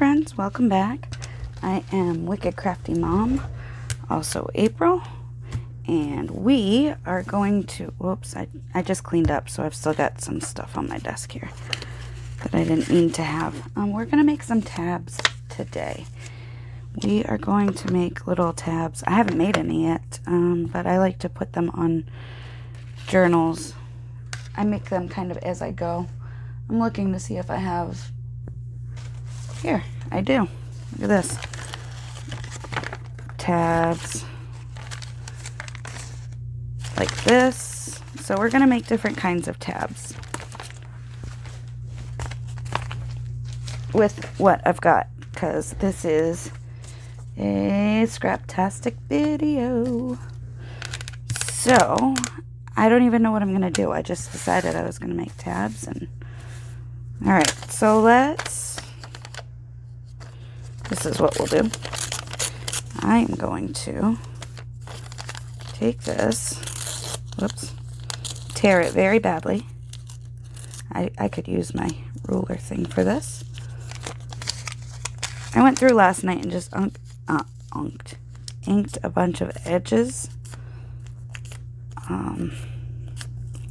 friends, welcome back. I am Wicked Crafty Mom, also April, and we are going to, whoops, I just cleaned up, so I've still got some stuff on my desk here that I didn't mean to have. We're going to make some tabs today. We are going to make little tabs. I haven't made any yet, but I like to put them on journals. I make them kind of as I go. I'm looking to see if I have, here, I do. Look at this. Tabs like this. So we're going to make different kinds of tabs with what I've got, because this is a Scraptastic video. So I don't even know what I'm going to do. I just decided I was going to make tabs. And all right, so this is what we'll do. I am going to take this, whoops, tear it very badly. I could use my ruler thing for this. I went through last night and just inked a bunch of edges.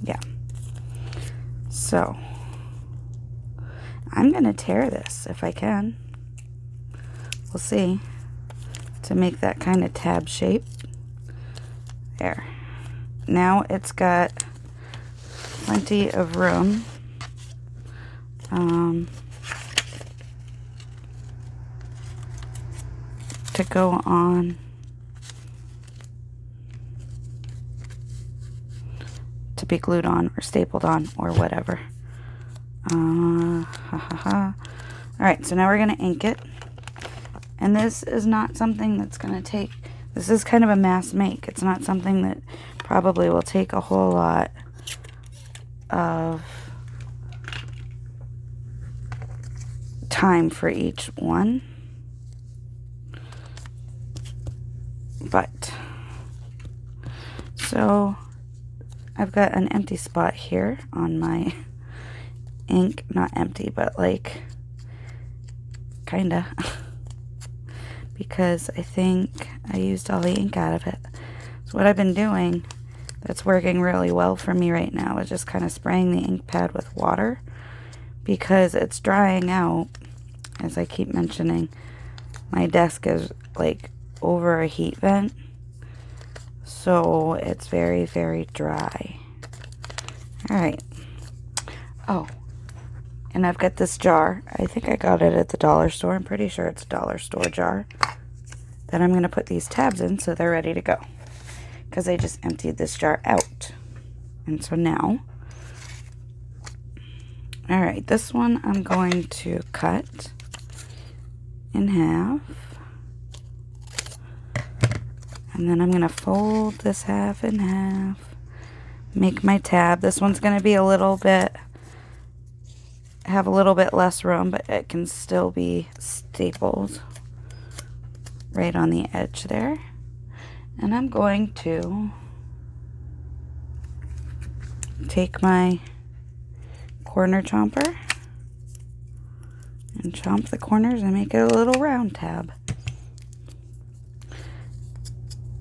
Yeah. So I'm going to tear this if I can. We'll see, to make that kind of tab shape. There. Now it's got plenty of room. To go on. To be glued on or stapled on or whatever. Alright, so now we're going to ink it. And this is not something that's going to take, this is kind of a mass make. It's not something that probably will take a whole lot of time for each one. But, so I've got an empty spot here on my ink. Not empty, but like, kinda. Because I think I used all the ink out of it. So what I've been doing that's working really well for me right now is just kind of spraying the ink pad with water, because it's drying out. As I keep mentioning, my desk is like over a heat vent, so it's very, very dry. Alright. Oh, and I've got this jar. I think I got it at the dollar store. I'm pretty sure it's a dollar store jar that I'm going to put these tabs in so they're ready to go, because I just emptied this jar out. And so now, alright, this one I'm going to cut in half, and then I'm going to fold this half in half, make my tab. This one's going to be a little bit, have a little bit less room, but it can still be stapled right on the edge there. And I'm going to take my corner chomper and chomp the corners and make it a little round tab.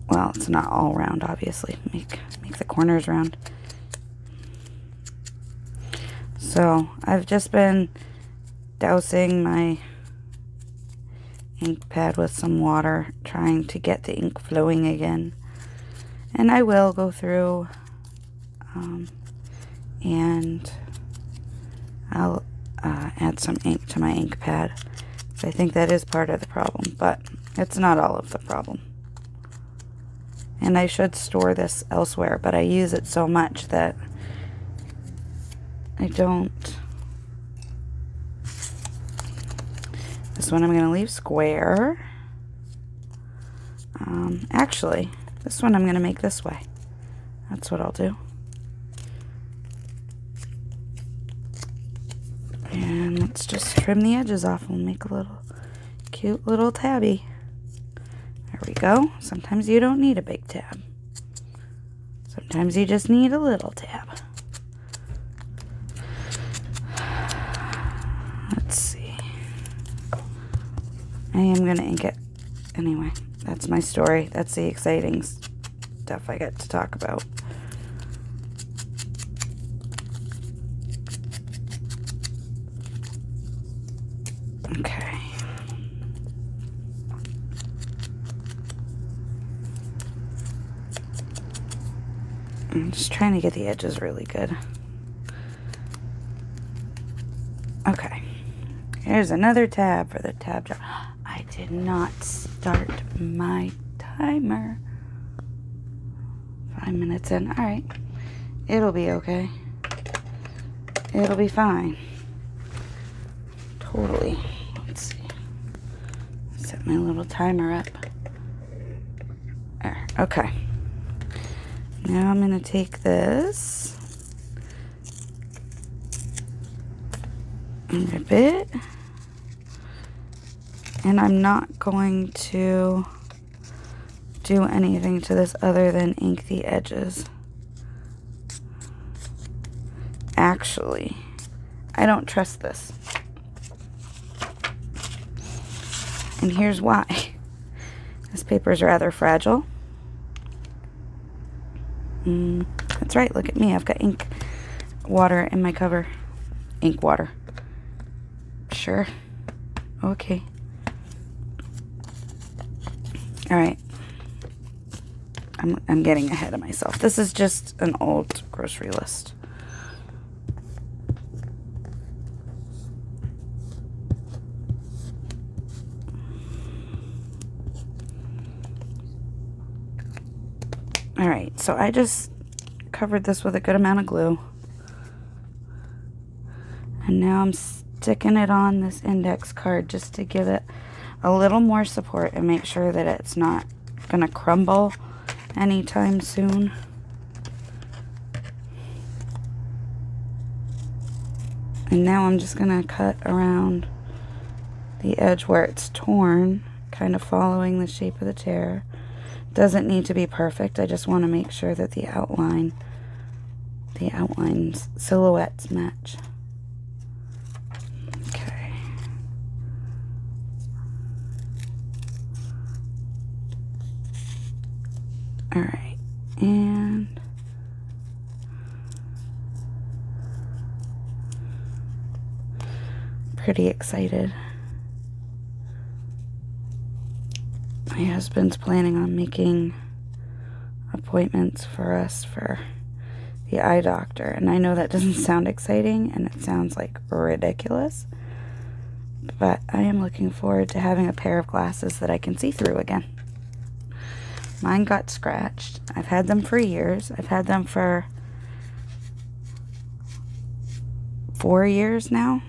Well, it's not all round, obviously. Make the corners round. So I've just been dousing my ink pad with some water, trying to get the ink flowing again. And I will go through and I'll add some ink to my ink pad. So I think that is part of the problem, but it's not all of the problem. And I should store this elsewhere, but I use it so much that I don't. This one I'm going to leave square. Actually, this one I'm going to make this way. That's what I'll do. And let's just trim the edges off and make a little cute little tabby. There we go. Sometimes you don't need a big tab. Sometimes you just need a little tab. Let's see. I am going to ink it. Anyway, that's my story. That's the exciting stuff I get to talk about. Okay. I'm just trying to get the edges really good. Okay. Here's another tab for the tab jar. I did not start my timer. 5 minutes in. Alright. It'll be okay. It'll be fine. Totally. Let's see. Set my little timer up. There. Okay. Now I'm going to take this and rip it. And I'm not going to do anything to this other than ink the edges. Actually, I don't trust this. And here's why. This paper is rather fragile. That's right, look at me. I've got ink water in my cover. Ink water. Sure. Okay. Alright. I'm getting ahead of myself. This is just an old grocery list. Alright, so I just covered this with a good amount of glue. And now I'm sticking it on this index card just to give it a little more support and make sure that it's not going to crumble anytime soon. And now I'm just going to cut around the edge where it's torn, kind of following the shape of the tear. Doesn't need to be perfect. I just want to make sure that the outlines silhouettes match. Okay. All right. And pretty excited. My husband's planning on making appointments for us for the eye doctor. And I know that doesn't sound exciting and it sounds like ridiculous. But I am looking forward to having a pair of glasses that I can see through again. Mine got scratched. I've had them for years. I've had them for 4 years now.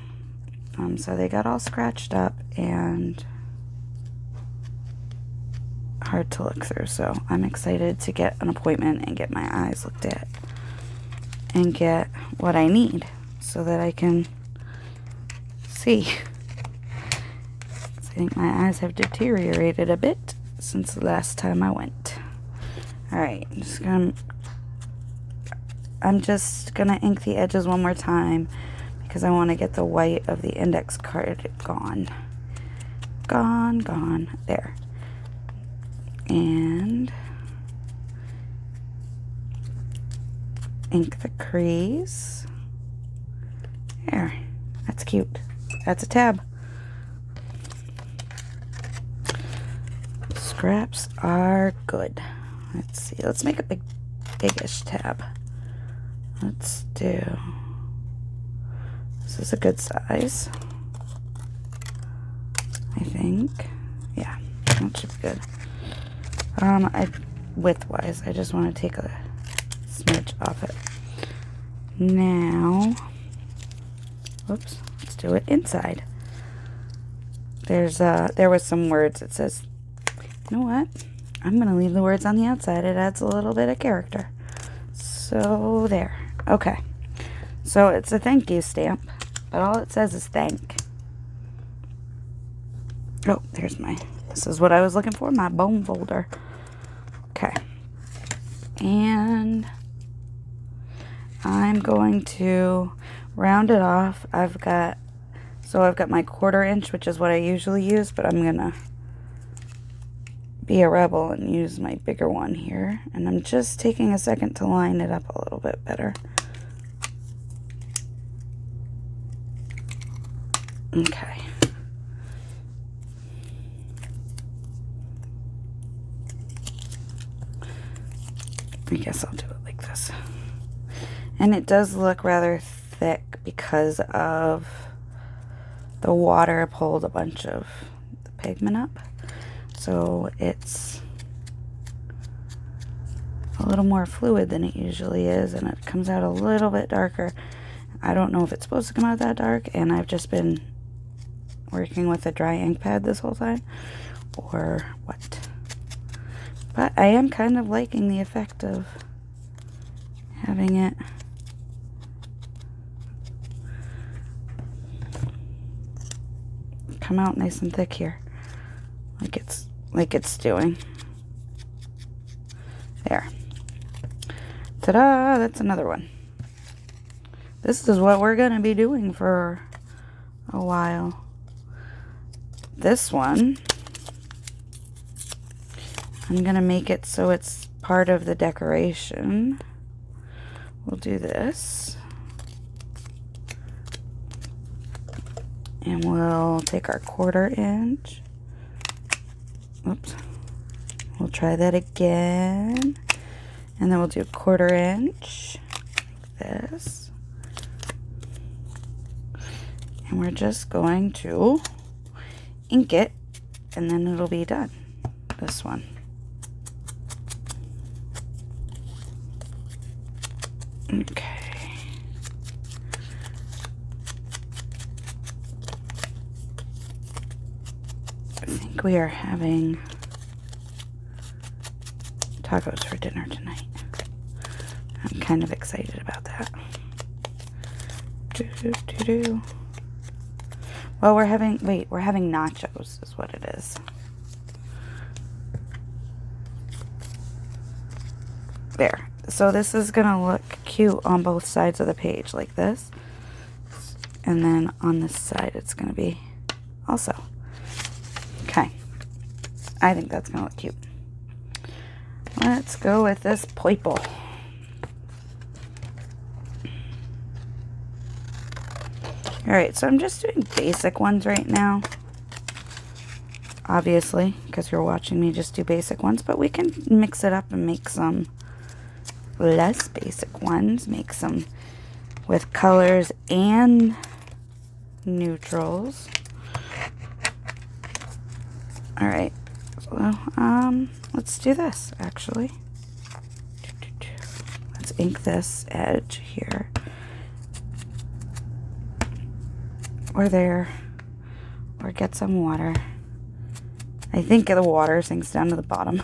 So they got all scratched up and hard to look through, so I'm excited to get an appointment and get my eyes looked at and get what I need so that I can see. I think my eyes have deteriorated a bit since the last time I went. Alright, I'm just gonna ink the edges one more time because I want to get the white of the index card gone. Gone. There. And ink the crease. There. That's cute. That's a tab. Scraps are good. Let's see. Let's make a biggish tab. Let's do... This is a good size. I think. Yeah. That should be good. Width-wise, I just want to take a smidge off it. Now, whoops, let's do it inside. There was some words. It says, you know what? I'm going to leave the words on the outside. It adds a little bit of character. So, there. Okay. So, it's a thank you stamp, but all it says is thank. Oh, this is what I was looking for, my bone folder. Okay. And I'm going to round it off. I've got So I've got my 1/4 inch, which is what I usually use, but I'm gonna be a rebel and use my bigger one here. And I'm just taking a second to line it up a little bit better. Okay. I guess I'll do it like this. And it does look rather thick because of the water pulled a bunch of the pigment up. So it's a little more fluid than it usually is, and it comes out a little bit darker. I don't know if it's supposed to come out that dark, and I've just been working with a dry ink pad this whole time, or what. But I am kind of liking the effect of having it come out nice and thick here, like it's doing. There. Ta-da! That's another one. This is what we're gonna be doing for a while. This one, I'm gonna make it so it's part of the decoration. We'll do this. And we'll take our 1/4 inch. Oops. We'll try that again. And then we'll do 1/4 inch, like this. And we're just going to ink it, and then it'll be done. This one. Okay. I think we are having tacos for dinner tonight. I'm kind of excited about that. Well, we're having nachos is what it is. There. So this is gonna look cute on both sides of the page like this. And then on this side it's gonna be also. Okay. I think that's gonna look cute. Let's go with this purple. Alright, so I'm just doing basic ones right now. Obviously, because you're watching me just do basic ones, but we can mix it up and make some less basic ones. Make some with colors and neutrals. Alright, so let's do this actually. Let's ink this edge here. Or there. Or get some water. I think the water sinks down to the bottom.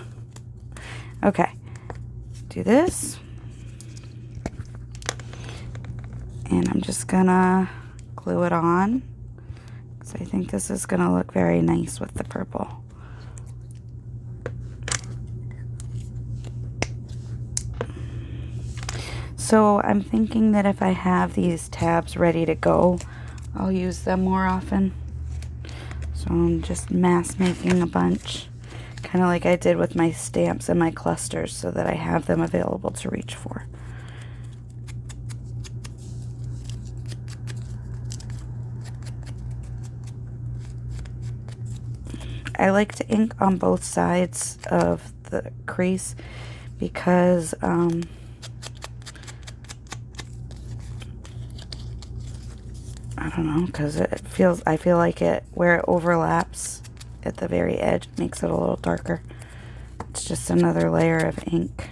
Okay. Do this. And I'm just gonna glue it on. Because I think this is gonna look very nice with the purple. So I'm thinking that if I have these tabs ready to go, I'll use them more often. So I'm just mass making a bunch, kind of like I did with my stamps and my clusters, so that I have them available to reach for. I like to ink on both sides of the crease because I don't know, because I feel like where it overlaps at the very edge, it makes it a little darker. It's just another layer of ink,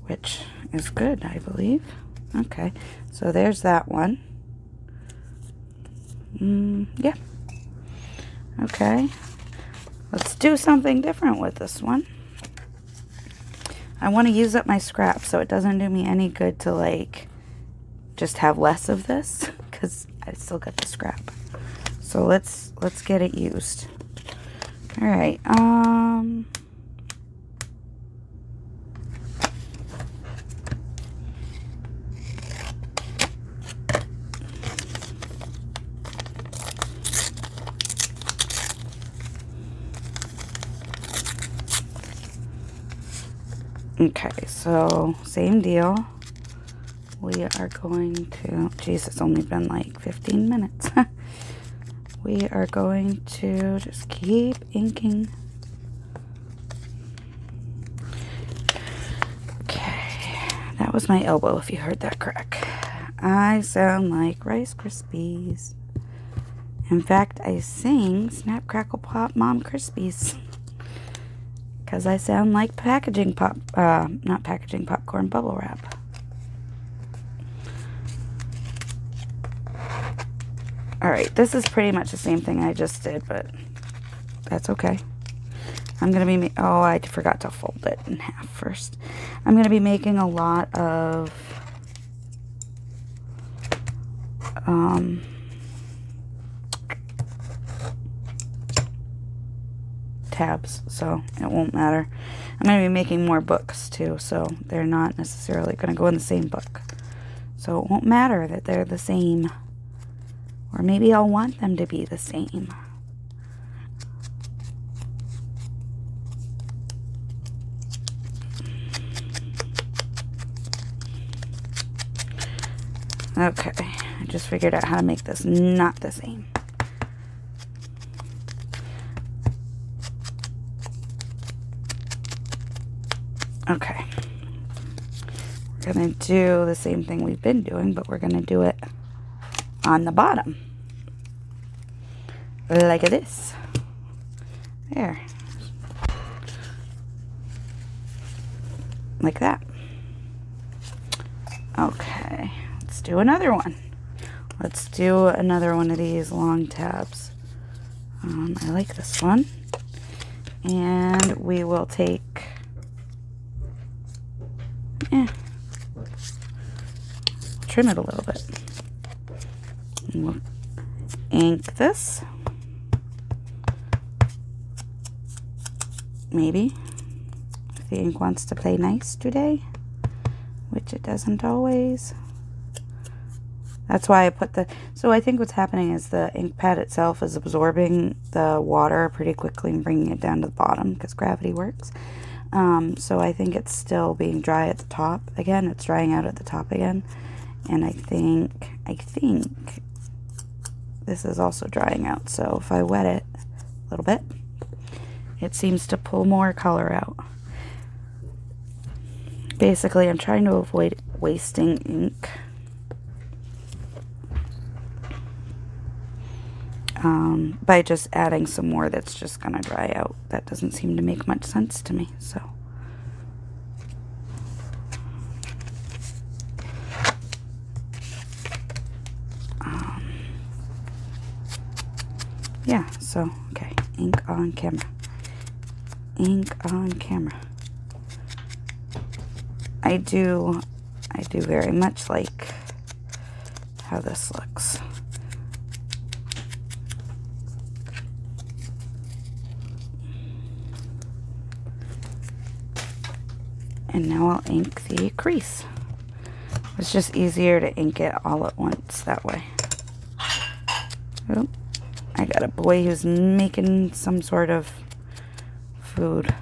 which is good, I believe. Okay, so there's that one. Yeah. Okay, let's do something different with this one. I want to use up my scrap, so it doesn't do me any good to like just have less of this, because I still got the scrap. So let's get it used. All right. Okay, so same deal. We are going to, geez, it's only been like 15 minutes. We are going to just keep inking. Okay, that was my elbow if you heard that crack. I sound like Rice Krispies. In fact, I sing Snap, Crackle, Pop, Mom Krispies. Because I sound like packaging pop, not packaging popcorn, bubble wrap. Alright, this is pretty much the same thing I just did, but that's okay. I'm going to be, oh, I forgot to fold it in half first. I'm going to be making a lot of tabs, so it won't matter. I'm going to be making more books too, so they're not necessarily going to go in the same book. So it won't matter that they're the same. Or maybe I'll want them to be the same. Okay, I just figured out how to make this not the same. Okay, we're going to do the same thing we've been doing, but we're going to do it on the bottom. Like this. There. Like that. Okay, let's do another one. Let's do another one of these long tabs. I like this one. And we will take, trim it a little bit. And we'll ink this. Maybe. If the ink wants to play nice today, which it doesn't always. That's why I put the, so I think what's happening is the ink pad itself is absorbing the water pretty quickly and bringing it down to the bottom because gravity works. So I think it's still being dry at the top again. It's drying out at the top again. And I think this is also drying out. So if I wet it a little bit, it seems to pull more color out. Basically, I'm trying to avoid wasting ink. By just adding some more that's just going to dry out. That doesn't seem to make much sense to me, so. Yeah, so, okay, ink on camera. Ink on camera. I do very much like how this looks. And now I'll ink the crease. It's just easier to ink it all at once that way. Oh, I got a boy who's making some sort of food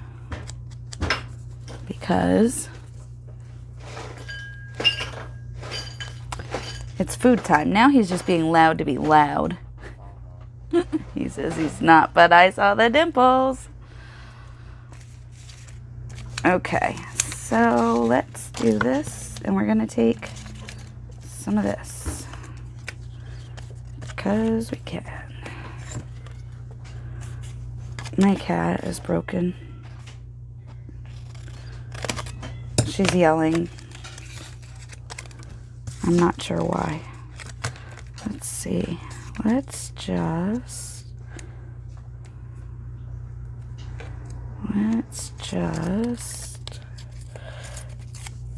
because it's food time. Now he's just being loud to be loud. He says he's not, but I saw the dimples. Okay, so let's do this, and we're going to take some of this because we can. My cat is broken. She's yelling. I'm not sure why. Let's see. Let's just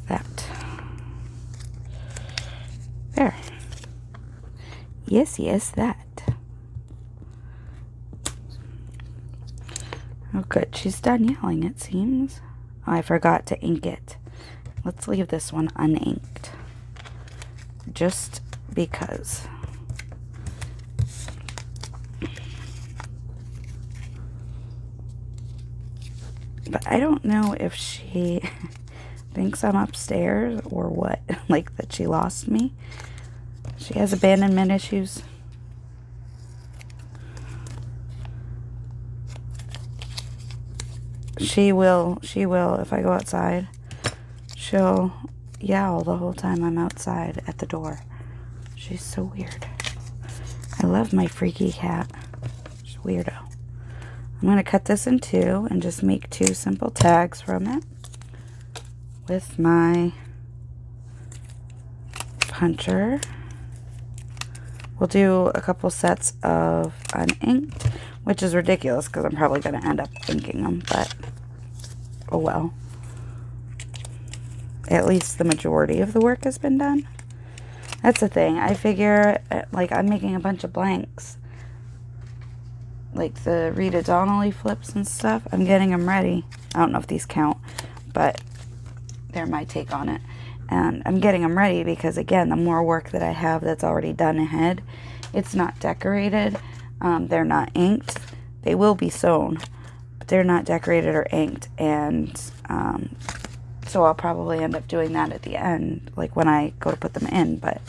that. There. Yes, that. Oh, good. She's done yelling, it seems. Oh, I forgot to ink it. Let's leave this one uninked. Just because. But I don't know if she thinks I'm upstairs or what. Like that she lost me. She has abandonment issues. She will, if I go outside, she'll yowl the whole time I'm outside at the door. She's so weird. I love my freaky cat. She's a weirdo. I'm going to cut this in two and just make 2 simple tags from it with my puncher. We'll do a couple sets of uninked, which is ridiculous because I'm probably going to end up inking them, but oh well. At least the majority of the work has been done. That's the thing. I figure, like, I'm making a bunch of blanks. Like the Rita Donnelly flips and stuff. I'm getting them ready. I don't know if these count, but they're my take on it. And I'm getting them ready because, again, the more work that I have that's already done ahead, it's not decorated. They're not inked. They will be sewn, but they're not decorated or inked. And so I'll probably end up doing that at the end, like when I go to put them in. But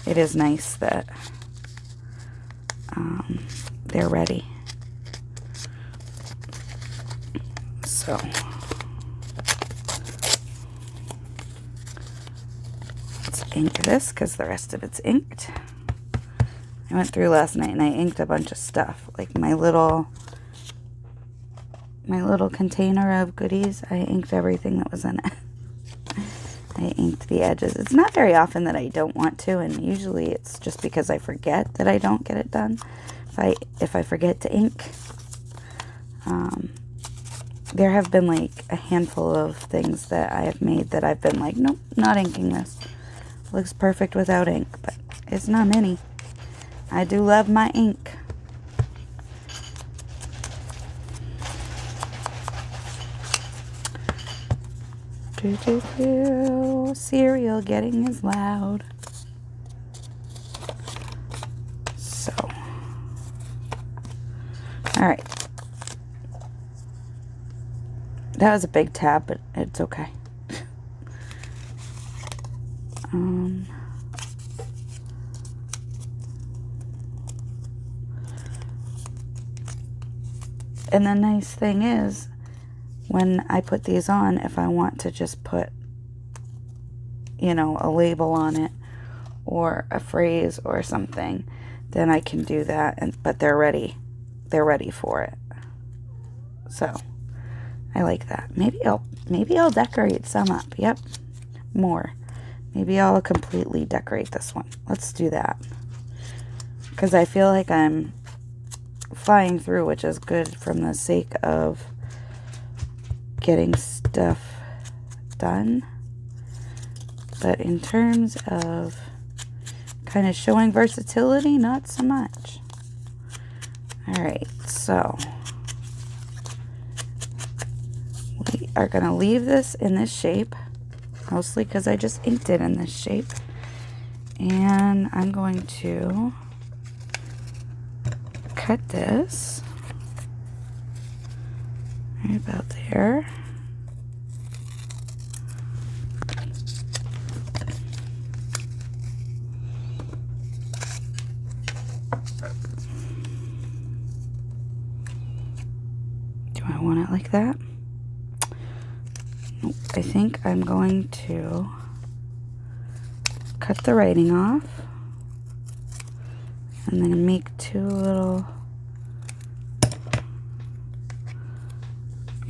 it is nice that they're ready. So let's ink this because the rest of it's inked. I went through last night and I inked a bunch of stuff, like my little container of goodies. I inked everything that was in it. I inked the edges. It's not very often that I don't want to, and usually it's just because I forget that I don't get it done. If I forget to ink, there have been like a handful of things that I have made that I've been like, nope, not inking this. Looks perfect without ink, but it's not many. I do love my ink. Cereal getting is loud. So, all right. That was a big tab, but it's okay. And the nice thing is, when I put these on, if I want to just put, you know, a label on it or a phrase or something, then I can do that. But they're ready. They're ready for it. So I like that. Maybe I'll decorate some up. Yep, more. Maybe I'll completely decorate this one. Let's do that. Because I feel like I'm flying through, which is good from the sake of getting stuff done. But in terms of kind of showing versatility, not so much. Alright, so we are going to leave this in this shape, mostly because I just inked it in this shape. And I'm going to cut this right about there. Do I want it like that? Nope. I think I'm going to cut the writing off and then make 2 little.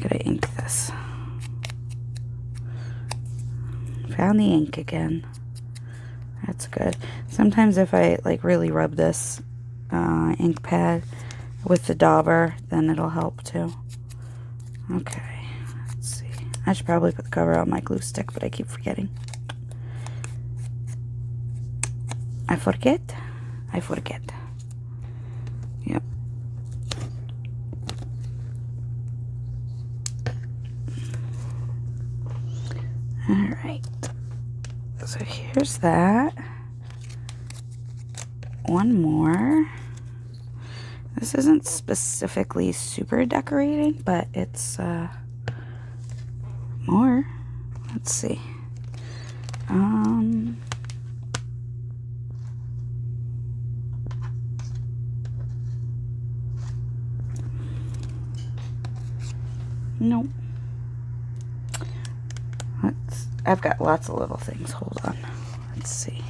Gotta ink this. Found the ink again. That's good. Sometimes if I like really rub this ink pad with the dauber, then it'll help too. Okay, let's see. I should probably put the cover on my glue stick, but I keep forgetting. I forget. Yep. Alright. So here's that. One more. This isn't specifically super decorating, but it's more. let's see. Nope. I've got lots of little things. Hold on. Let's see.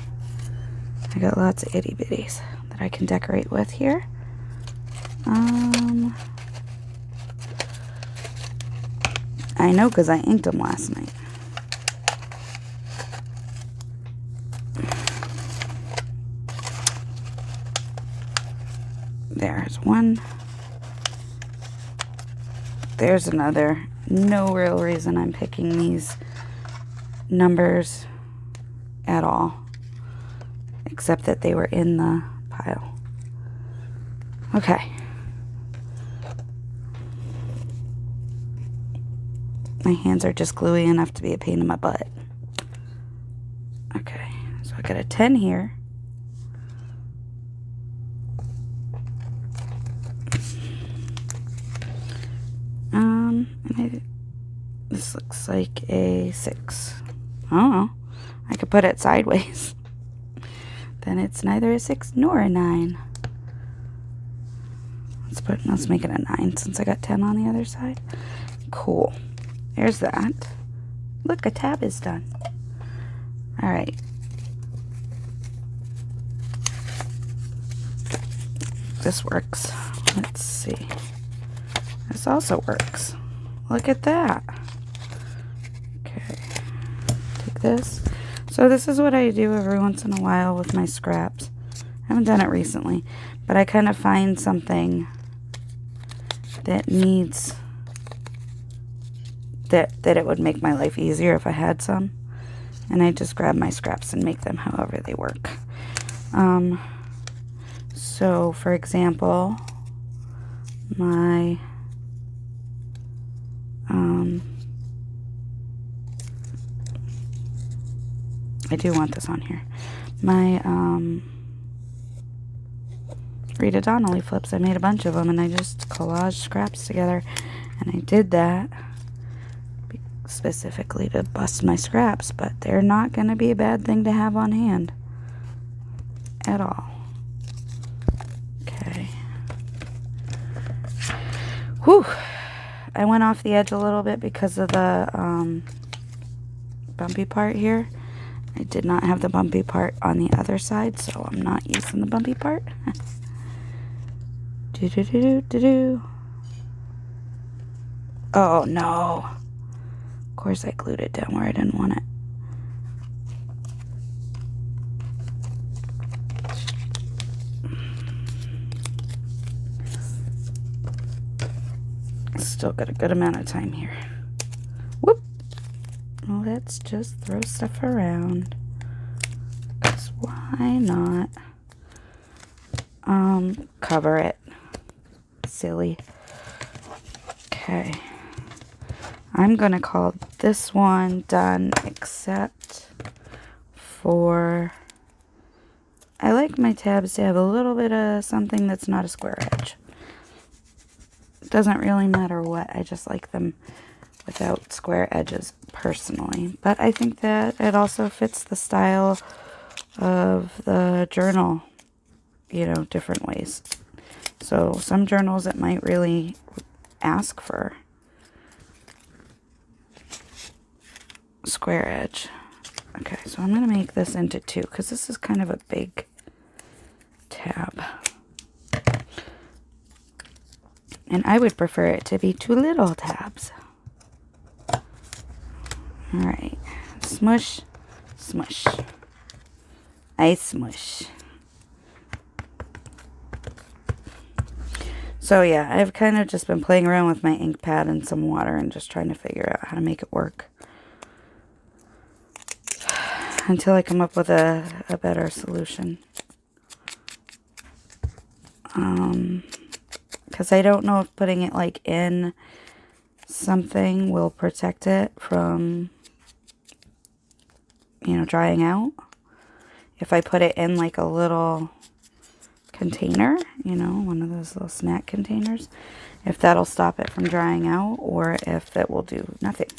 I got lots of itty bitties that I can decorate with here. I know because I inked them last night. There's one. There's another. No real reason I'm picking these numbers at all, except that they were in the pile. Okay. My hands are just gluey enough to be a pain in my butt. Okay, so I got a 10 here. This looks like a 6. I don't know. I could put it sideways. Then it's neither a 6 nor a 9. Let's make it a 9 since I got 10 on the other side. Cool. There's that. Look, a tab is done. All right. This works. Let's see. This also works. Look at that. Okay. Take this. So this is what I do every once in a while with my scraps. I haven't done it recently, but I kind of find something that needs that it would make my life easier if I had some, and I just grab my scraps and make them however they work. So for example, my I do want this on here. My Rita Donnelly flips, I made a bunch of them and I just collaged scraps together, and I did that specifically to bust my scraps, but they're not going to be a bad thing to have on hand at all. Okay. Whew. I went off the edge a little bit because of the bumpy part here. I did not have the bumpy part on the other side, so I'm not using the bumpy part. Oh no. Of course I glued it down where I didn't want it. Still got a good amount of time here. Whoop. Let's just throw stuff around. 'Cause why not? Cover it. Silly. Okay. I'm gonna call this one done, except for, I like my tabs to have a little bit of something that's not a square edge. It doesn't really matter what, I just like them without square edges personally. But I think that it also fits the style of the journal, you know, different ways. So some journals it might really ask for square edge. Okay, so I'm going to make this into 2 because this is kind of a big tab. And I would prefer it to be 2 little tabs. Alright, smush, smush. I smush. So yeah, I've kind of just been playing around with my ink pad and some water and just trying to figure out how to make it work. Until I come up with a better solution. Because I don't know if putting it like in something will protect it from, you know, drying out. If I put it in like a little container, you know, one of those little snack containers, if that'll stop it from drying out or if it will do nothing.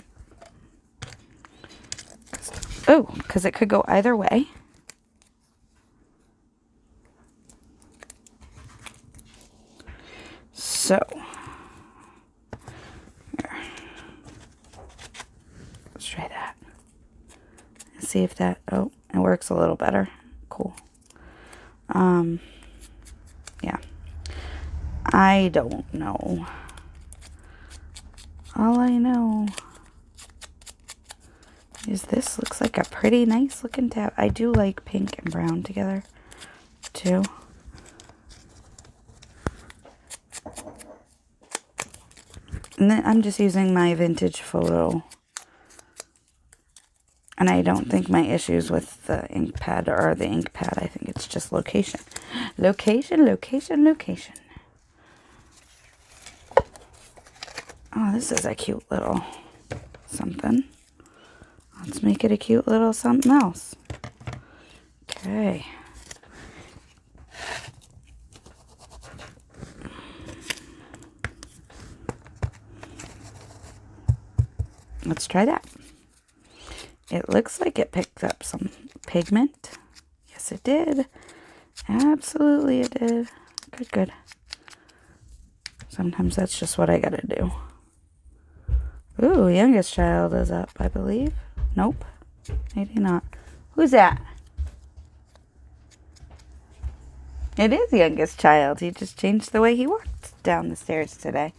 Oh, because it could go either way. So, here. Let's try that. See if that, oh, it works a little better. Cool. Yeah. I don't know. All I know is this looks like a pretty nice looking tab. I do like pink and brown together too. And then I'm just using my vintage photo. And I don't think my issues with the ink pad are the ink pad. I think it's just location. Location, location, location. Oh, this is a cute little something. Let's make it a cute little something else. Okay. Let's try that. It looks like it picked up some pigment. Yes, it did. Absolutely it did. Good, good. Sometimes that's just what I gotta do. Ooh, youngest child is up, I believe. Nope. Maybe not. Who's that? It is youngest child. He just changed the way he walked down the stairs today.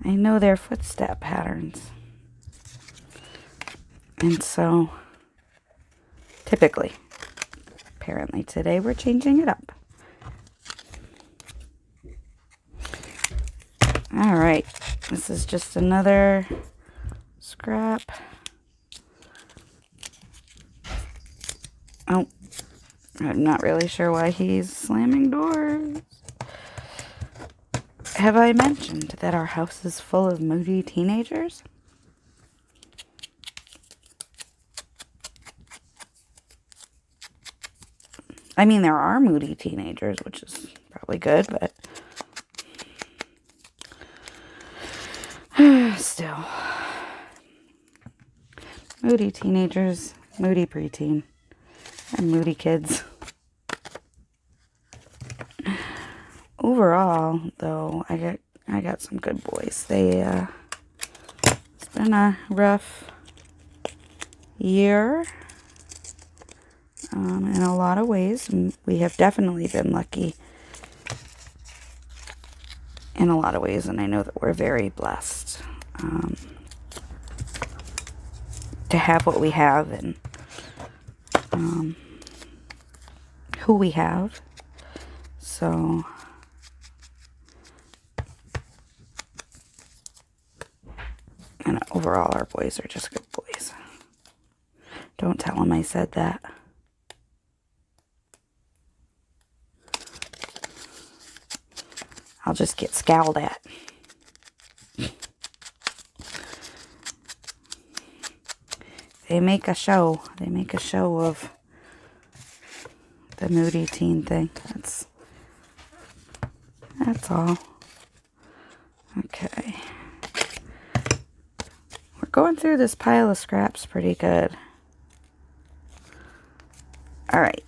I know their footstep patterns. And so, typically, apparently today we're changing it up. All right, this is just another scrap. Oh, I'm not really sure why he's slamming doors. Have I mentioned that our house is full of moody teenagers? I mean, there are moody teenagers, which is probably good, but still. Moody teenagers, moody preteen, and moody kids. Overall, though, I got some good boys. It's been a rough year in a lot of ways. We have definitely been lucky in a lot of ways, and I know that we're very blessed to have what we have and who we have. So and overall, our boys are just good boys. Don't tell them I said that. I'll just get scowled at. They make a show. They make a show of the moody teen thing. That's all. Okay. We're going through this pile of scraps pretty good. All right.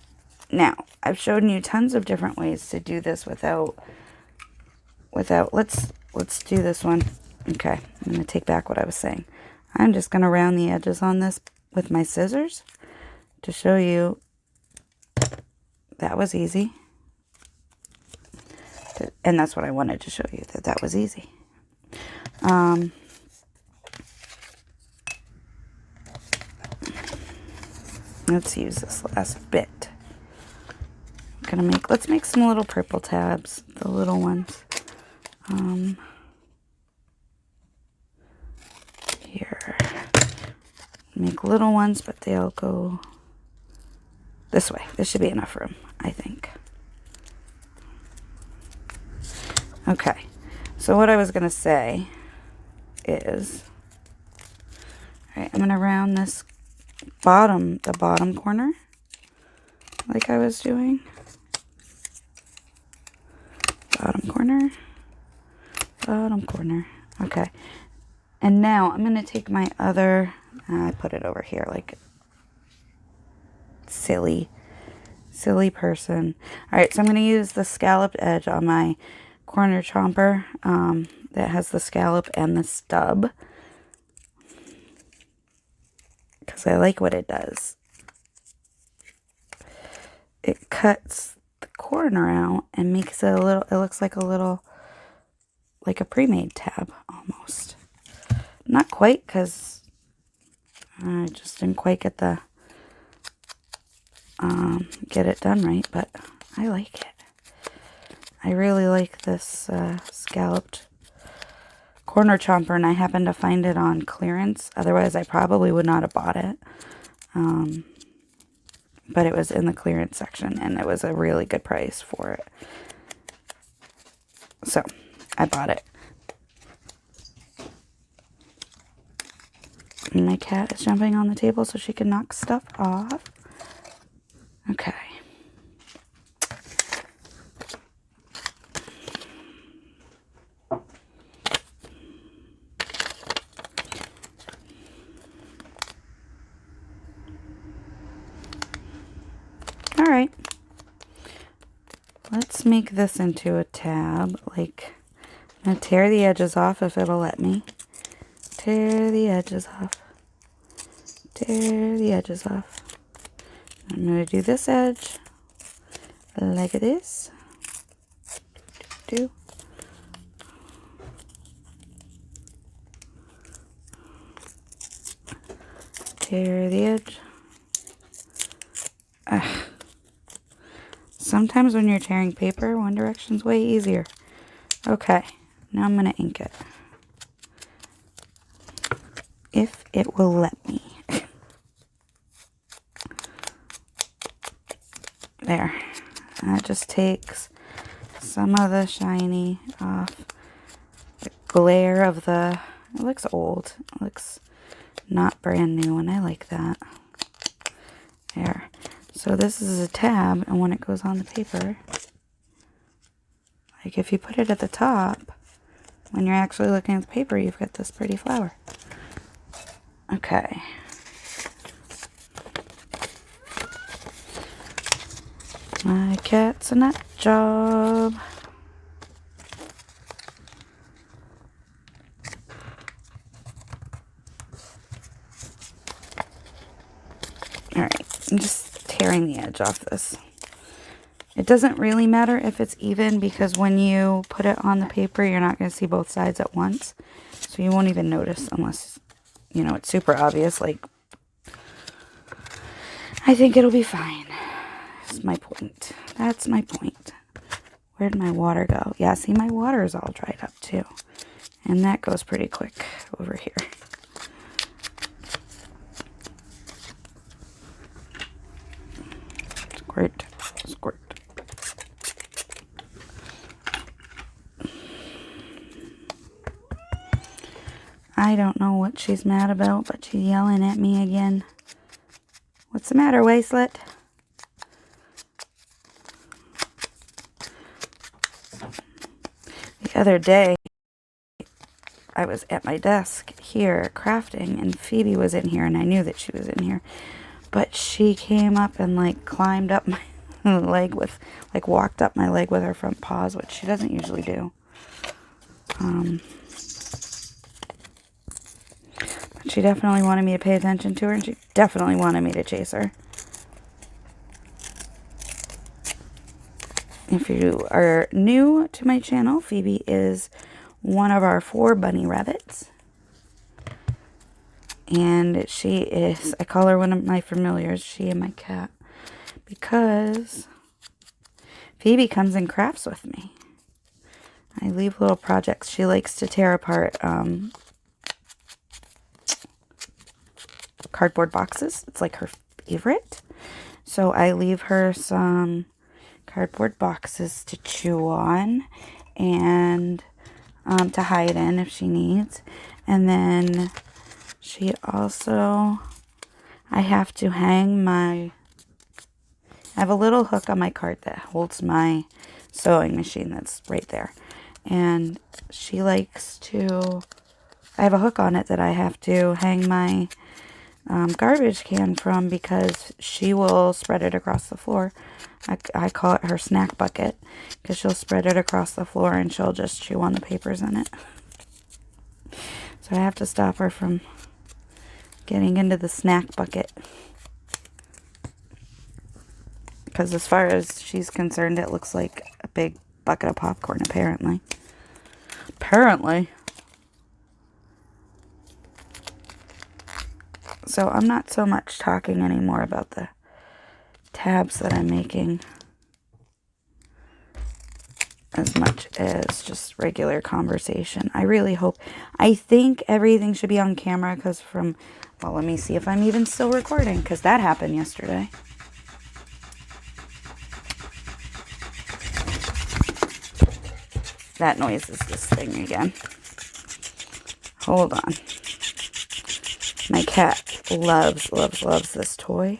Now, I've shown you tons of different ways to do this without let's do this one. Okay. I'm going to take back what I was saying. I'm just going to round the edges on this with my scissors to show you that was easy. And that's what I wanted to show you, that was easy. Let's use this last bit. Let's make some little purple tabs, the little ones. Here. Make little ones, but they'll go this way. This should be enough room, I think. Okay. So what I was going to say is, all right, I'm going to round this the bottom corner, like I was doing. Bottom corner. Okay. And now I'm going to take my other, I put it over here like silly person. All right, so I'm going to use the scalloped edge on my corner chomper that has the scallop and the stub, because I like what it does. It cuts the corner out and makes it a little, it looks like a little, like a pre-made tab almost. Not quite, because I just didn't quite get the, get it done right, but I like it. I really like this scalloped corner chomper, and I happened to find it on clearance. Otherwise, I probably would not have bought it. But it was in the clearance section, and it was a really good price for it. So, I bought it. And my cat is jumping on the table so she can knock stuff off. Okay. All right. Let's make this into a tab. Like, I'm going to tear the edges off if it'll let me. Tear the edges off. Tear the edges off. I'm going to do this edge like this. Tear the edge. Ugh. Sometimes when you're tearing paper, one direction's way easier. Okay, now I'm going to ink it. If it will let me. There. That just takes some of the shiny off. The glare of the... It looks old. It looks not brand new, and I like that. There. So this is a tab, and when it goes on the paper, like if you put it at the top, when you're actually looking at the paper, you've got this pretty flower. Okay. My cat's a nut job. Alright, I'm just tearing the edge off this. It doesn't really matter if it's even, because when you put it on the paper, you're not going to see both sides at once. So you won't even notice unless, you know, it's super obvious. Like, I think it'll be fine. That's my point. That's my point. Where'd my water go? Yeah, see, my water is all dried up too. And that goes pretty quick over here. Squirt, squirt. I don't know what she's mad about, but she's yelling at me again. What's the matter, Wastelet? The other day, I was at my desk here crafting, and Phoebe was in here, and I knew that she was in here. But she came up and, like, climbed up my leg with, like, walked up my leg with her front paws, which she doesn't usually do. But she definitely wanted me to pay attention to her, and she definitely wanted me to chase her. If you are new to my channel, Phoebe is one of our 4 bunny rabbits. And she is, I call her one of my familiars, she and my cat, because Phoebe comes and crafts with me. I leave little projects. She likes to tear apart cardboard boxes. It's like her favorite. So I leave her some cardboard boxes to chew on and to hide in if she needs. And then she also, I have to hang my, I have a little hook on my cart that holds my sewing machine that's right there. And she likes to I have a hook on it that I have to hang my garbage can from because she will spread it across the floor. I call it her snack bucket because she'll spread it across the floor and she'll just chew on the papers in it. So I have to stop her from getting into the snack bucket. Because as far as she's concerned, it looks like a big bucket of popcorn, apparently. Apparently. So I'm not so much talking anymore about the tabs that I'm making as much as just regular conversation. I really hope, I think everything should be on camera because well, let me see if I'm even still recording because that happened yesterday. That noise is this thing again. Hold on. My cat loves, loves, loves this toy.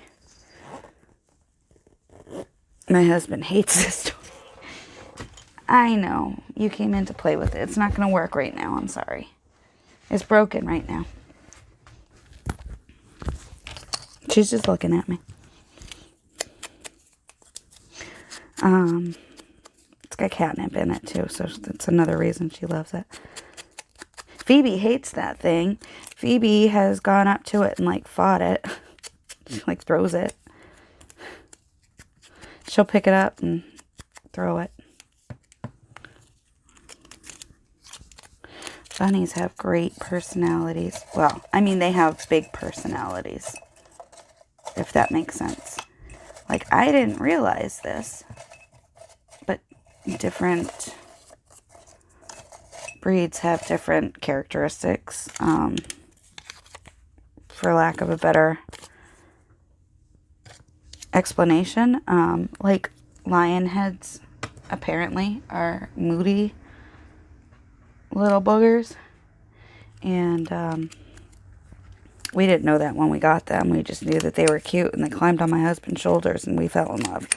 My husband hates this toy. I know. You came in to play with it. It's not going to work right now. I'm sorry. It's broken right now. She's just looking at me. It's got catnip in it too, so that's another reason she loves it. Phoebe hates that thing. Phoebe has gone up to it and like fought it. She like throws it. She'll pick it up and throw it. Bunnies have great personalities. Well, I mean, they have big personalities, if that makes sense. Like, I didn't realize this, but different breeds have different characteristics, for lack of a better explanation. Like, lion heads apparently are moody little boogers, and we didn't know that when we got them. We just knew that they were cute, and they climbed on my husband's shoulders, and we fell in love.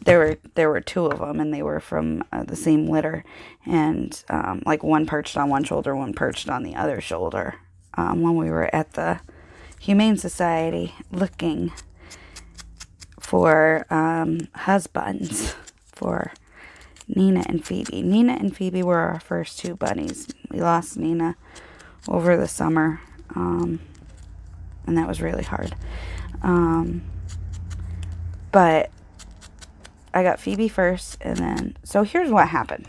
There were two of them, and they were from the same litter, and like one perched on one shoulder, one perched on the other shoulder, when we were at the Humane Society looking for husbands for Nina and Phoebe. Nina and Phoebe were our first two bunnies. We lost Nina over the summer, and that was really hard. But I got Phoebe first, and then, so here's what happened.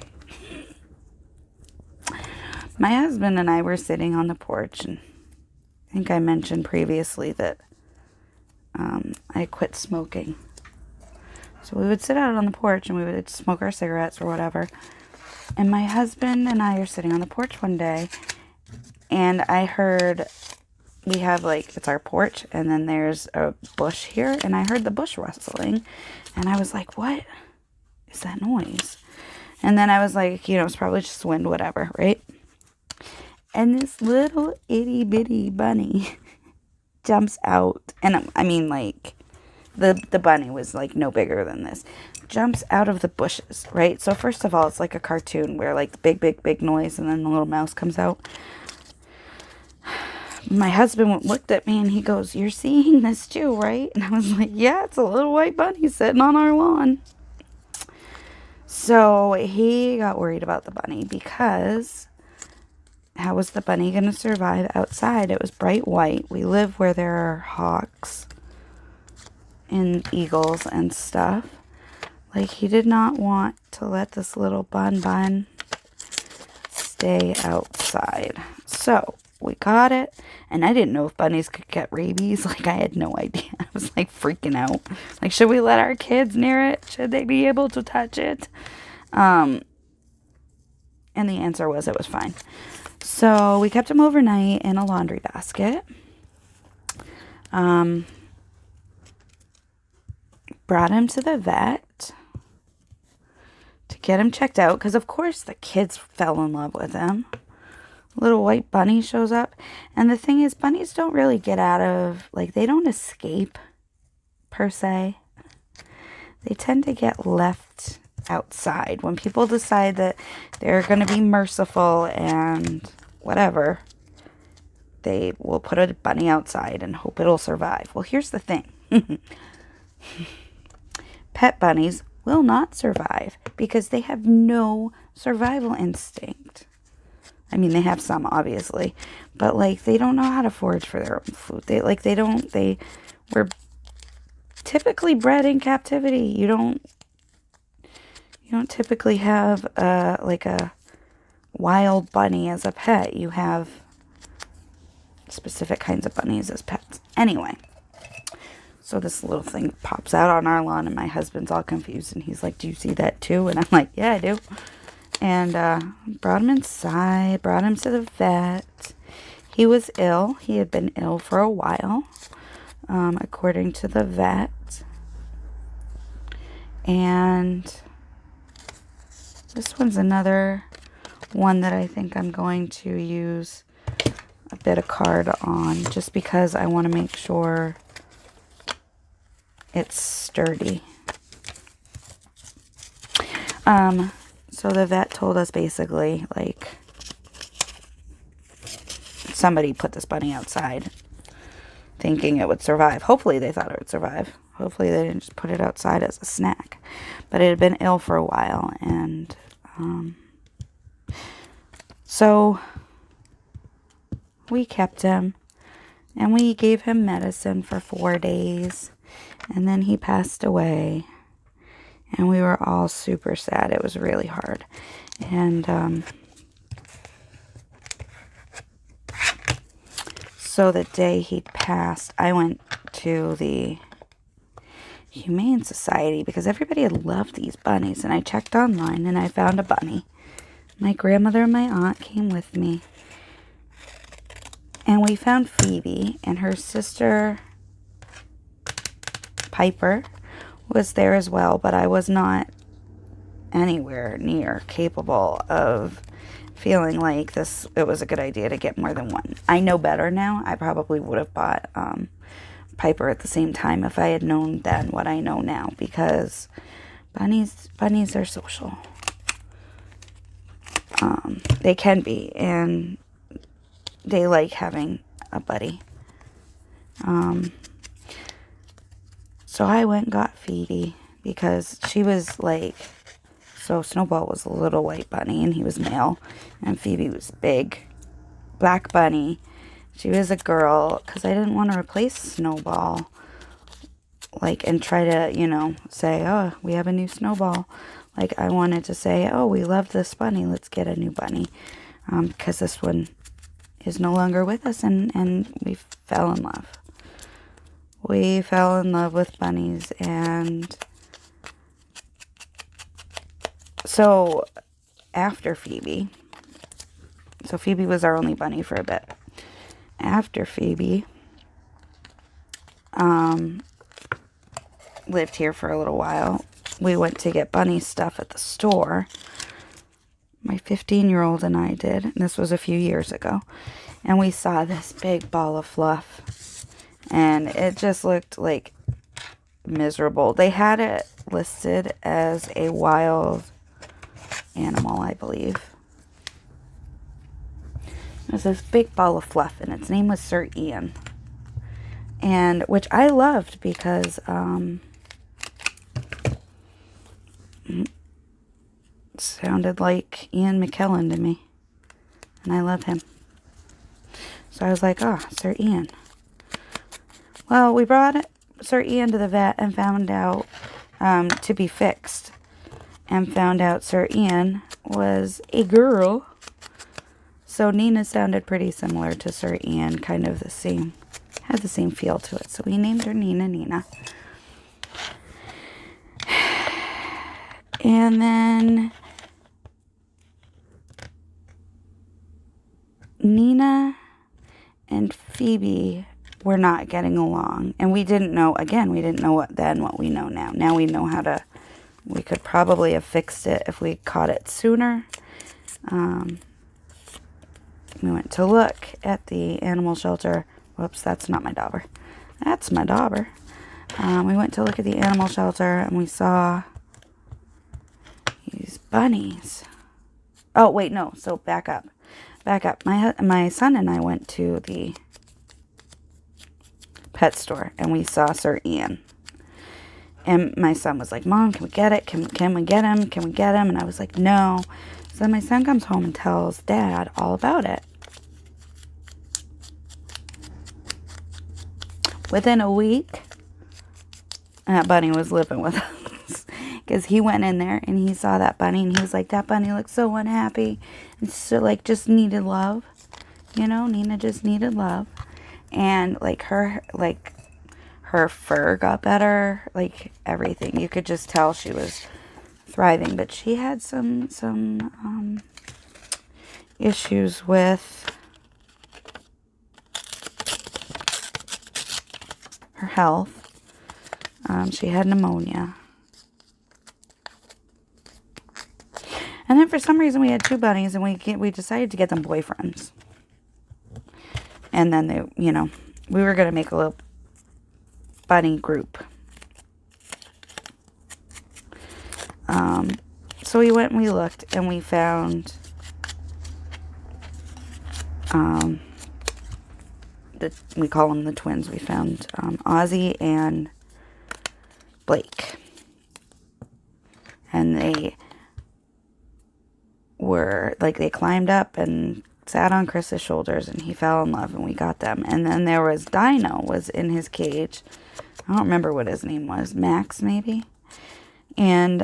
My husband and I were sitting on the porch, and I think I mentioned previously that I quit smoking. So we would sit out on the porch and we would smoke our cigarettes or whatever. And my husband and I are sitting on the porch one day, and I heard, we have like, it's our porch, and then there's a bush here, and I heard the bush rustling, and I was like, what is that noise? And then I was like, you know, it's probably just wind, whatever, right? And this little itty bitty bunny jumps out, and I mean, like, the bunny was like no bigger than this, jumps out of the bushes, right? So first of all, it's like a cartoon where like the big noise, and then the little mouse comes out. My husband looked at me and he goes, "You're seeing this too, right?" And I was like, "Yeah, it's a little white bunny sitting on our lawn." So he got worried about the bunny because how was the bunny going to survive outside? It was bright white. We live where there are hawks and eagles and stuff. Like, he did not want to let this little bun stay outside. So we got it, and I didn't know if bunnies could get rabies. Like, I had no idea. I was like freaking out. Like, should we let our kids near it? Should they be able to touch it? And the answer was it was fine. So we kept him overnight in a laundry basket. Brought him to the vet to get him checked out, because of course the kids fell in love with him. Little white bunny shows up, and the thing is, bunnies don't really get out of, like, they don't escape per se. They tend to get left outside when people decide that they're going to be merciful and whatever. they will put a bunny outside and hope it'll survive. Well, here's the thing. Pet bunnies will not survive because they have no survival instinct. I mean, they have some, obviously, but like they don't know how to forage for their own food. They were typically bred in captivity. You don't typically have like a wild bunny as a pet. You have specific kinds of bunnies as pets. Anyway, so this little thing pops out on our lawn, and my husband's all confused, and he's like, "Do you see that too?" And I'm like, "Yeah, I do." And brought him inside, brought him to the vet. He was ill. He had been ill for a while, according to the vet. And this one's another one that I think I'm going to use a bit of card on, just because I want to make sure it's sturdy. So the vet told us basically, like, somebody put this bunny outside thinking it would survive. Hopefully they thought it would survive. Hopefully they didn't just put it outside as a snack. But it had been ill for a while, and so we kept him, and we gave him medicine for 4 days, and then he passed away, and we were all super sad. It was really hard. And so the day he passed, I went to the Humane Society because everybody had loved these bunnies, and I checked online and I found a bunny. My grandmother and my aunt came with me, and we found Phoebe, and her sister Piper was there as well, but I was not anywhere near capable of feeling like it was a good idea to get more than one. I know better now. I probably would have bought Piper at the same time if I had known then what I know now, because bunnies are social. They can be, and they like having a buddy. So I went and got Phoebe because she was like, so Snowball was a little white bunny and he was male, and Phoebe was big black bunny. She was a girl, because I didn't want to replace Snowball, like, and try to, say, oh, we have a new Snowball. Like, I wanted to say, oh, we love this bunny, let's get a new bunny, because this one is no longer with us, and we fell in love. We fell in love with bunnies, and so after Phoebe, so Phoebe was our only bunny for a bit. After Phoebe lived here for a little while, we went to get bunny stuff at the store. My 15-year-old and I did, and this was a few years ago, and we saw this big ball of fluff, and it just looked like miserable. They had it listed as a wild animal, I believe. It was this big ball of fluff, and its name was Sir Ian, and which I loved because it sounded like Ian McKellen to me, and I love him. So I was like, oh, Sir Ian. Well, we brought Sir Ian to the vet and found out to be fixed, and found out Sir Ian was a girl. So Nina sounded pretty similar to Sir Ian, kind of the same, had the same feel to it. So we named her Nina. And then Nina and Phoebe were not getting along. And we didn't know what we know now. Now we know we could probably have fixed it if we caught it sooner. We went to look at the animal shelter. Whoops, that's not my dauber. That's my dauber. We went to look at the animal shelter, and we saw these bunnies. Oh, wait, no. So back up. back up. My son and I went to the pet store and we saw Sir Ian. And my son was like, Mom, can we get it? Can we get him? Can we get him? And I was like, no. So then my son comes home and tells Dad all about it. Within a week, that bunny was living with us. Because he went in there and he saw that bunny and he was like, that bunny looks so unhappy. And so, like, just needed love. You know, Nina just needed love. And, like, her fur got better. Like, everything. You could just tell she was thriving. But she had some issues with her health. She had pneumonia. And then for some reason we had 2 bunnies and we decided to get them boyfriends. And then they, you know, we were going to make a little bunny group. So we went and we looked and we found we call them the twins. We found Ozzy and Blake. And they were, like, they climbed up and sat on Chris's shoulders and he fell in love and we got them. And then there was Dino was in his cage. I don't remember what his name was. Max, maybe? And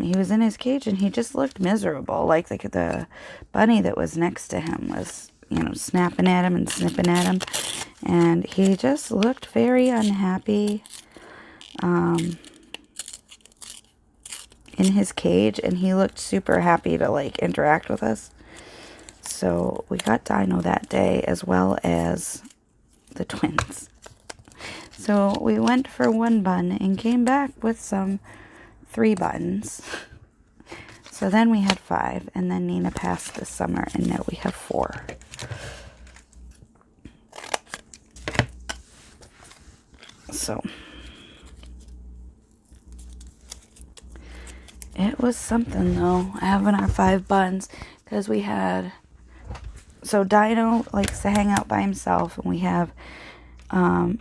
he was in his cage and he just looked miserable. Like the bunny that was next to him was, you know, snapping at him and snipping at him. And he just looked very unhappy in his cage. And he looked super happy to, like, interact with us. So we got Dino that day as well as the twins. So we went for 1 bun and came back with some 3 buns. So then we had 5, and then Nina passed this summer, and now we have 4. So it was something, though, having our 5 buns, because we had, so Dino likes to hang out by himself, and we have,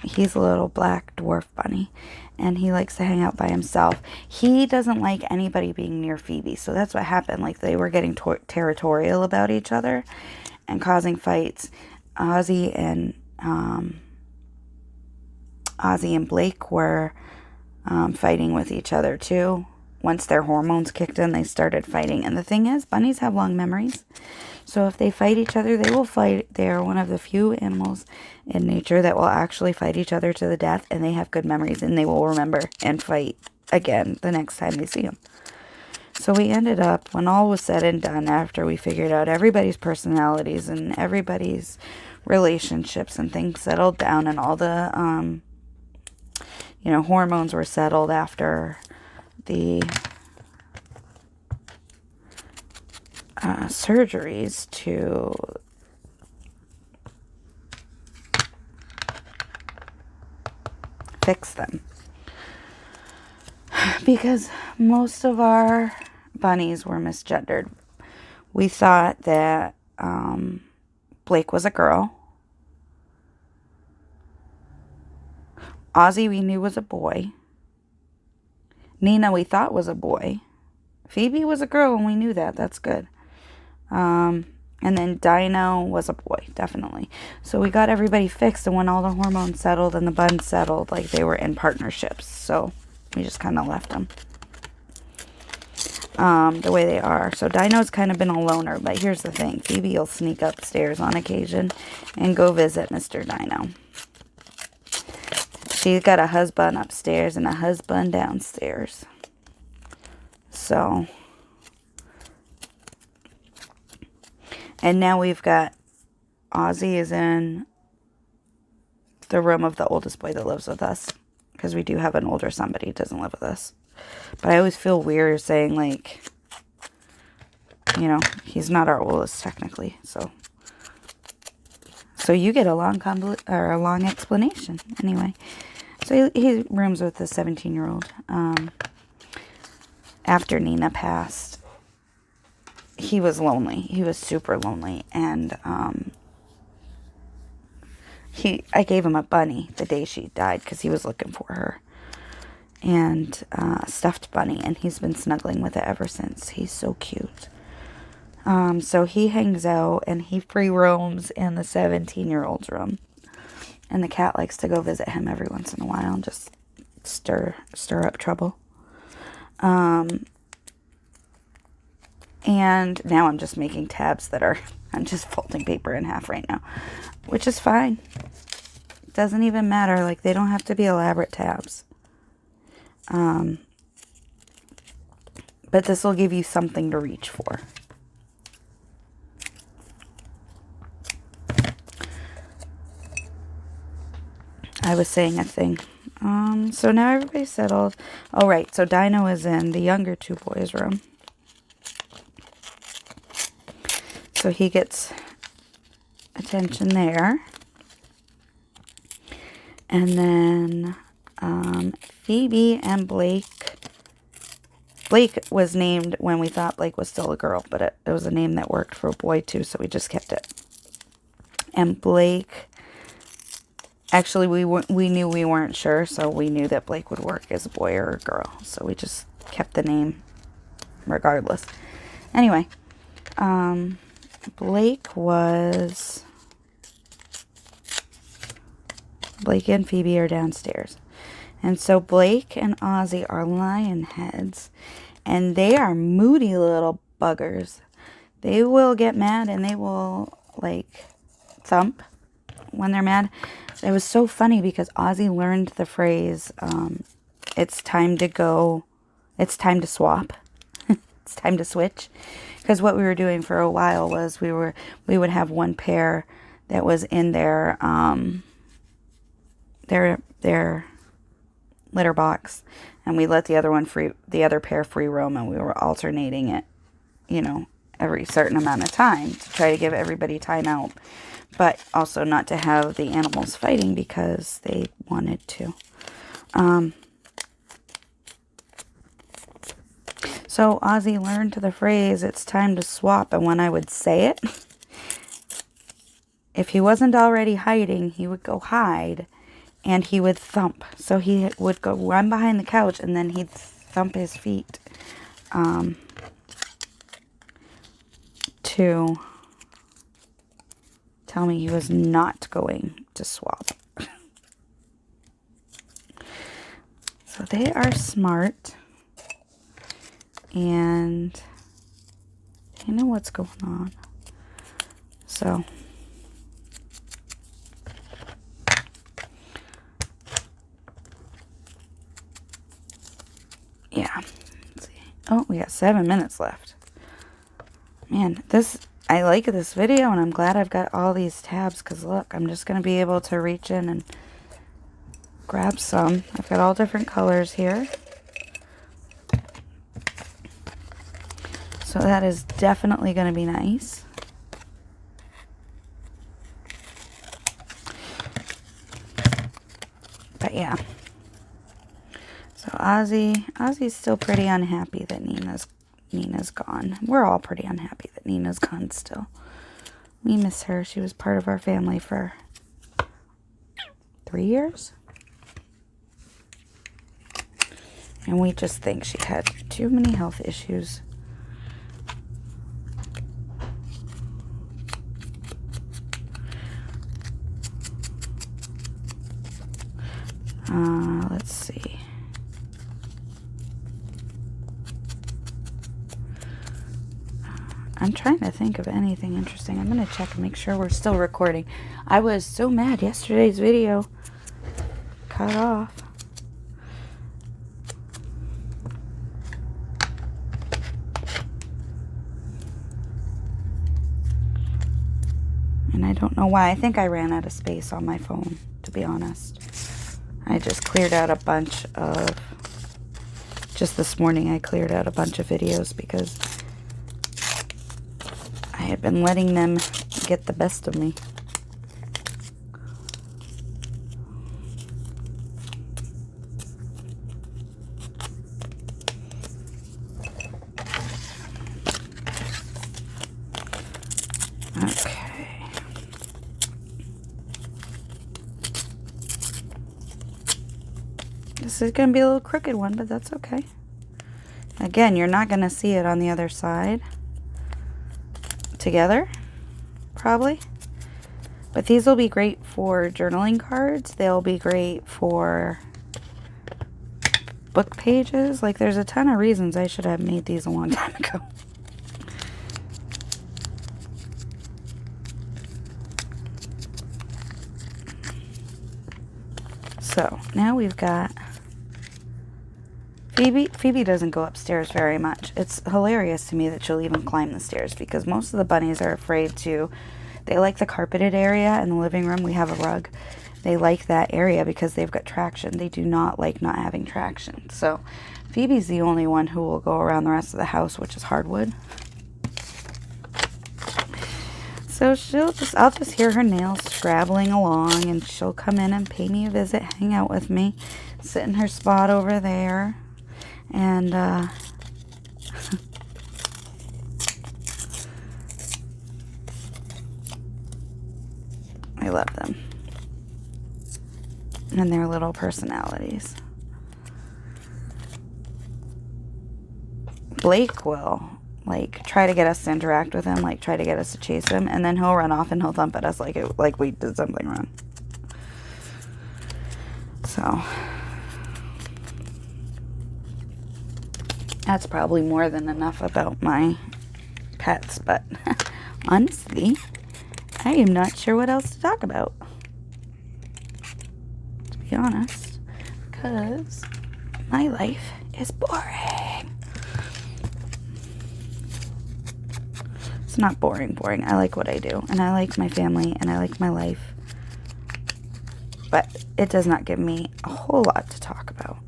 he's a little black dwarf bunny, and he likes to hang out by himself. He doesn't like anybody being near Phoebe, so that's what happened. Like, they were getting territorial about each other and causing fights. Ozzy and Blake were fighting with each other, too. Once their hormones kicked in, they started fighting. And the thing is, bunnies have long memories. So if they fight each other, they will fight. They are one of the few animals in nature that will actually fight each other to the death. And they have good memories. And they will remember and fight again the next time they see them. So we ended up, when all was said and done, after we figured out everybody's personalities and everybody's relationships and things settled down. And all the, hormones were settled after the surgeries to fix them. Because most of our bunnies were misgendered. We thought that Blake was a girl. Ozzy we knew was a boy. Nina we thought was a boy. Phoebe was a girl and we knew that. That's good. And then Dino was a boy, definitely. So we got everybody fixed, and when all the hormones settled and the buns settled, like, they were in partnerships. So we just kind of left them the way they are. So Dino's kind of been a loner, but here's the thing. Phoebe will sneak upstairs on occasion and go visit Mr. Dino. She's got a husband upstairs and a husband downstairs. So, and now we've got Ozzy is in the room of the oldest boy that lives with us. Because we do have an older son, but he doesn't live with us. But I always feel weird saying, like, he's not our oldest technically. So you get a long explanation. Anyway. So he rooms with a 17-year-old. After Nina passed, he was lonely. He was super lonely. And I gave him a bunny the day she died because he was looking for her. And a stuffed bunny. And he's been snuggling with it ever since. He's so cute. So he hangs out and he free roams in the 17-year-old's room. And the cat likes to go visit him every once in a while and just stir up trouble. And now I'm just making tabs I'm just folding paper in half right now, which is fine. It doesn't even matter. Like, they don't have to be elaborate tabs. But this will give you something to reach for. I was saying a thing. So now everybody's settled. Oh, right. So Dino is in the younger two boys' room. So he gets attention there. And then Phoebe and Blake. Blake was named when we thought Blake was still a girl, but it was a name that worked for a boy too, so we just kept it. And Blake, actually we knew we weren't sure, so we knew that Blake would work as a boy or a girl, so we just kept the name regardless. Anyway, Blake and Phoebe are downstairs. And so Blake and Ozzy are lion heads. And they are moody little buggers. They will get mad and they will, like, thump when they're mad. It was so funny because Ozzy learned the phrase, it's time to go, it's time to swap. It's time to switch. Because what we were doing for a while was we would have one pair that was in their litter box, and we let the other pair free roam, and we were alternating it, every certain amount of time to try to give everybody time out, but also not to have the animals fighting because they wanted to. So Ozzy learned the phrase, it's time to swap, and when I would say it, if he wasn't already hiding, he would go hide. And he would thump. So he would go run behind the couch and then he'd thump his feet to tell me he was not going to swap. So they are smart. And they know what's going on. So... yeah. Let's see. Oh, we got 7 minutes left. Man, I like this video, and I'm glad I've got all these tabs, because look, I'm just going to be able to reach in and grab some. I've got all different colors here. So that is definitely going to be nice. But yeah. So Ozzy's still pretty unhappy that Nina's gone. We're all pretty unhappy that Nina's gone still. We miss her. She was part of our family for 3 years. And we just think she had too many health issues. Let's see. I'm trying to think of anything interesting. I'm going to check and make sure we're still recording. I was so mad yesterday's video cut off. And I don't know why. I think I ran out of space on my phone, to be honest. I just cleared out a bunch of... just this morning I cleared out a bunch of videos because I had been letting them get the best of me. This is going to be a little crooked one, but that's okay. Again, you're not going to see it on the other side together, probably. But these will be great for journaling cards. They'll be great for book pages. Like, there's a ton of reasons I should have made these a long time ago. So, now we've got Phoebe. Phoebe doesn't go upstairs very much. It's hilarious to me that she'll even climb the stairs because most of the bunnies are afraid to. They like the carpeted area in the living room. We have a rug. They like that area because they've got traction. They do not like not having traction. So Phoebe's the only one who will go around the rest of the house, which is hardwood. So I'll just hear her nails scrabbling along, and she'll come in and pay me a visit, hang out with me, sit in her spot over there, and I love them and their little personalities. Blake will like try to get us to interact with him, like try to get us to chase him, and then he'll run off and he'll thump at us like we did something wrong. So that's probably more than enough about my pets, but honestly, I am not sure what else to talk about, to be honest, because my life is boring. It's not boring. I like what I do, and I like my family, and I like my life, but it does not give me a whole lot to talk about.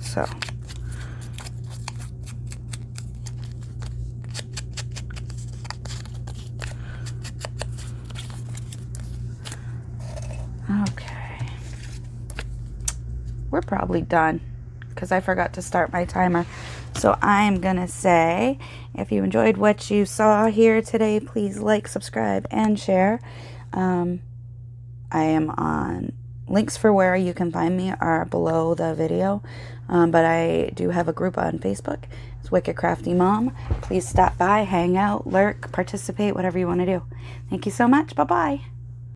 So okay, we're probably done because I forgot to start my timer. So I'm going to say, if you enjoyed what you saw here today, please like, subscribe, and share. I am on, links for where you can find me are below the video. But I do have a group on Facebook. It's Wicked Crafty Mom. Please stop by, hang out, lurk, participate, whatever you want to do. Thank you so much. Bye-bye.